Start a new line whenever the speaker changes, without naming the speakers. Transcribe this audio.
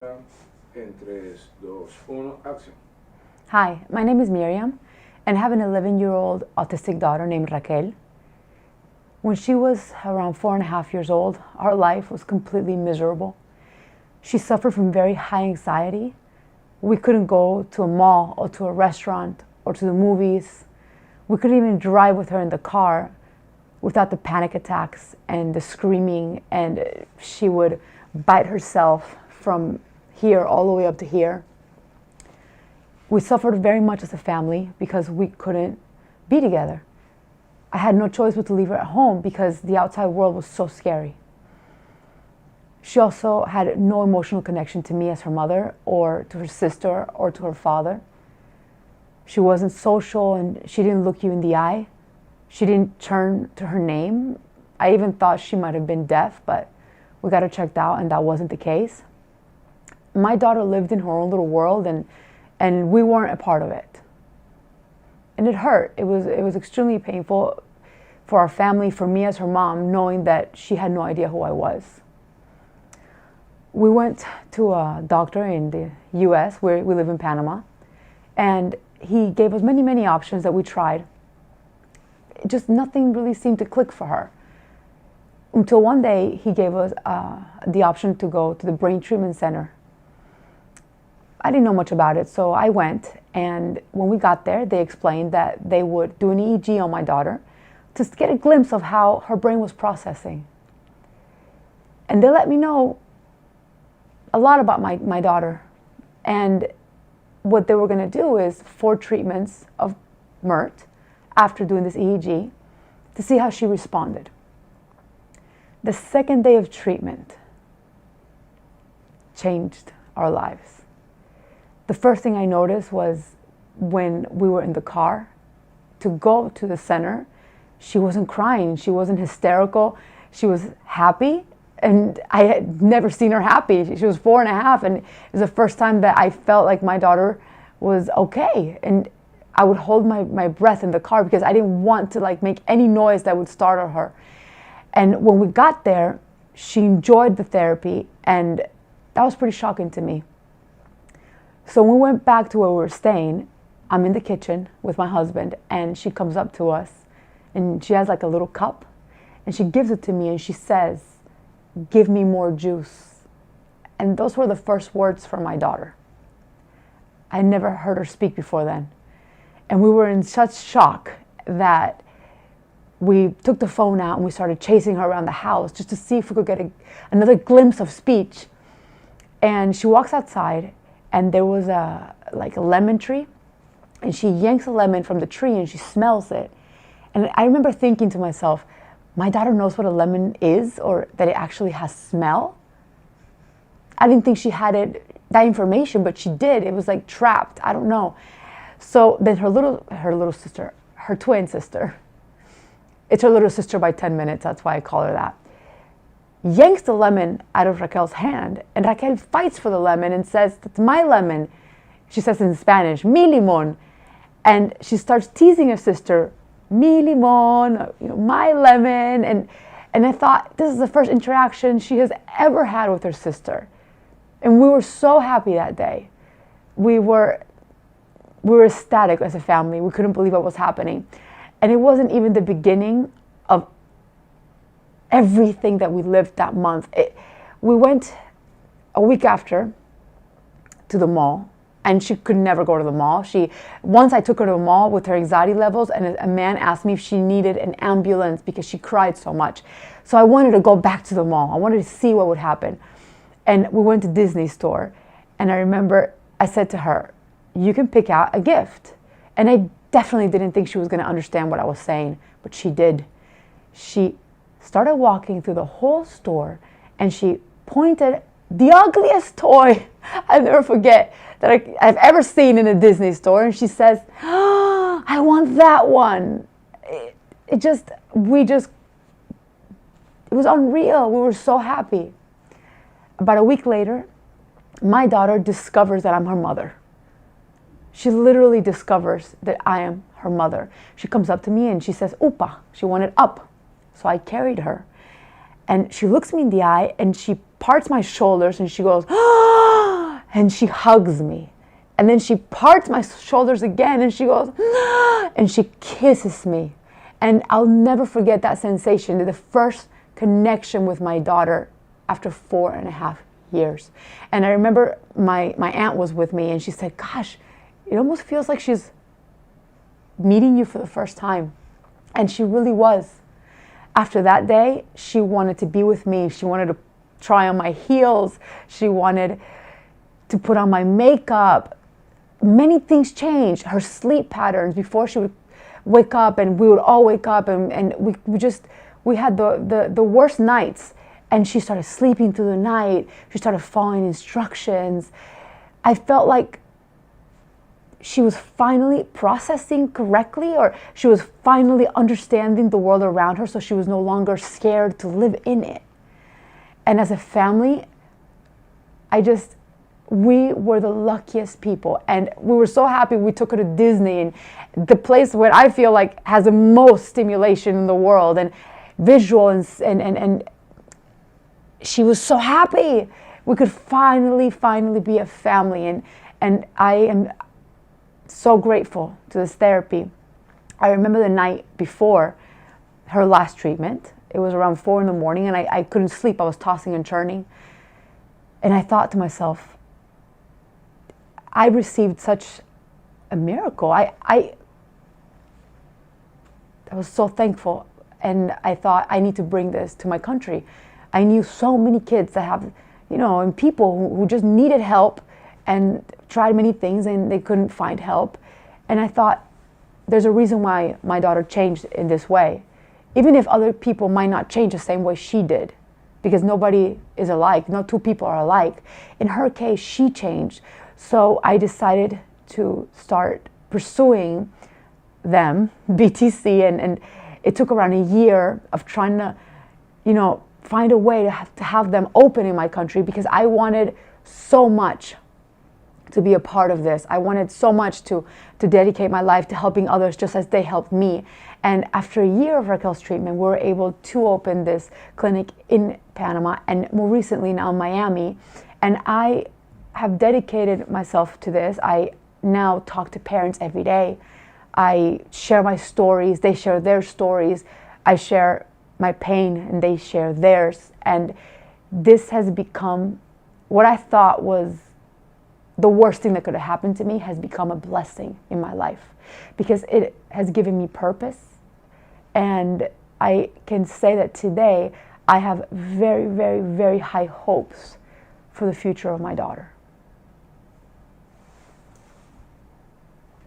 En 3, 2, 1, acción.
Hi, my name is Miriam, and I have an 11-year-old autistic daughter named Raquel. When she was around 4.5 years old, our life was completely miserable. She suffered from very high anxiety. We couldn't go to a mall or to a restaurant or to the movies. We couldn't even drive with her in the car without the panic attacks and the screaming, and she would bite herself from here all the way up to here. We suffered very much as a family because we couldn't be together. I had no choice but to leave her at home because the outside world was so scary. She also had no emotional connection to me as her mother or to her sister or to her father. She wasn't social and she didn't look you in the eye. She didn't turn to her name. I even thought she might have been deaf, but we got her checked out and that wasn't the case. My daughter lived in her own little world and we weren't a part of it. And it hurt. It was extremely painful for our family, for me as her mom, knowing that she had no idea who I was. We went to a doctor in the US, where we live in Panama, and he gave us many, many options that we tried. Just nothing really seemed to click for her. Until one day, he gave us the option to go to the Brain Treatment Center. I didn't know much about it, so I went, and when we got there, they explained that they would do an EEG on my daughter to get a glimpse of how her brain was processing. And they let me know a lot about my daughter. And what they were going to do is 4 treatments of MeRT after doing this EEG to see how she responded. The second day of treatment changed our lives. The first thing I noticed was when we were in the car to go to the center, she wasn't crying, she wasn't hysterical, she was happy, and I had never seen her happy. She was 4.5, and it was the first time that I felt like my daughter was okay. And I would hold my breath in the car because I didn't want to make any noise that would startle her. And when we got there, she enjoyed the therapy, and that was pretty shocking to me. So when we went back to where we were staying, I'm in the kitchen with my husband, and she comes up to us, and she has a little cup, and she gives it to me, and she says, "Give me more juice." And those were the first words from my daughter. I never heard her speak before then. And we were in such shock that we took the phone out and we started chasing her around the house just to see if we could get another glimpse of speech. And she walks outside, and there was a lemon tree, and she yanks a lemon from the tree and she smells it. And I remember thinking to myself, my daughter knows what a lemon is, or that it actually has smell. I didn't think she had that information, but she did. It was trapped. I don't know. So then her little sister, her twin sister, it's her little sister by 10 minutes, that's why I call her that, yanks the lemon out of Raquel's hand, and Raquel fights for the lemon and says, "That's my lemon." She says in Spanish, "Mi limón." And she starts teasing her sister, "Mi limón," my lemon. And I thought, this is the first interaction she has ever had with her sister. And we were so happy that day. We were ecstatic as a family. We couldn't believe what was happening. And it wasn't even the beginning of everything that we lived that month. We went a week after to the mall, and she could never go to the mall. Once I took her to the mall with her anxiety levels, and a man asked me if she needed an ambulance because she cried so much. So I wanted to go back to the mall. I wanted to see what would happen. And we went to Disney store, and I remember I said to her, "You can pick out a gift." And I definitely didn't think she was going to understand what I was saying, but she did. She started walking through the whole store, and she pointed the ugliest toy I'll never forget that I've ever seen in a Disney store, and she says, "Oh, I want that one." It was unreal. We were so happy. About a week later, my daughter discovers that I'm her mother. She literally discovers that I am her mother. She comes up to me and she says, "Upa." She wanted up. So I carried her. And she looks me in the eye and she parts my shoulders and she goes, "Ah!" and she hugs me. And then she parts my shoulders again and she goes, and she kisses me. And I'll never forget that sensation, the first connection with my daughter after 4.5 years. And I remember my aunt was with me and she said, gosh, it almost feels like she's meeting you for the first time. And she really was. After that day, she wanted to be with me. She wanted to try on my heels. She wanted to put on my makeup. Many things changed. Her sleep patterns, before she would wake up and we would all wake up and we had the worst nights, and she started sleeping through the night. She started following instructions. I felt like she was finally processing correctly, or she was finally understanding the world around her, so she was no longer scared to live in it. And as a family, we were the luckiest people, and we were so happy we took her to Disney, and the place where I feel like has the most stimulation in the world and visual, and she was so happy. We could finally be a family, and I am so grateful to this therapy. I remember the night before her last treatment. It was around 4 a.m, and I couldn't sleep. I was tossing and turning, and I thought to myself, I received such a miracle. I was so thankful, and I thought, I need to bring this to my country. I knew so many kids that have, and people who just needed help and tried many things and they couldn't find help. And I thought, there's a reason why my daughter changed in this way. Even if other people might not change the same way she did, because nobody is alike, no two people are alike. In her case, she changed. So I decided to start pursuing them, BTC, and it took around a year of trying to, find a way to have them open in my country, because I wanted so much to be a part of this. I wanted so much to dedicate my life to helping others just as they helped me. And after a year of Raquel's treatment, we were able to open this clinic in Panama, and more recently now in Miami. And I have dedicated myself to this. I now talk to parents every day. I share my stories, they share their stories. I share my pain and they share theirs. And this has become what I thought was the worst thing that could have happened to me, has become a blessing in my life, because it has given me purpose. And I can say that today I have very, very, very high hopes for the future of my daughter.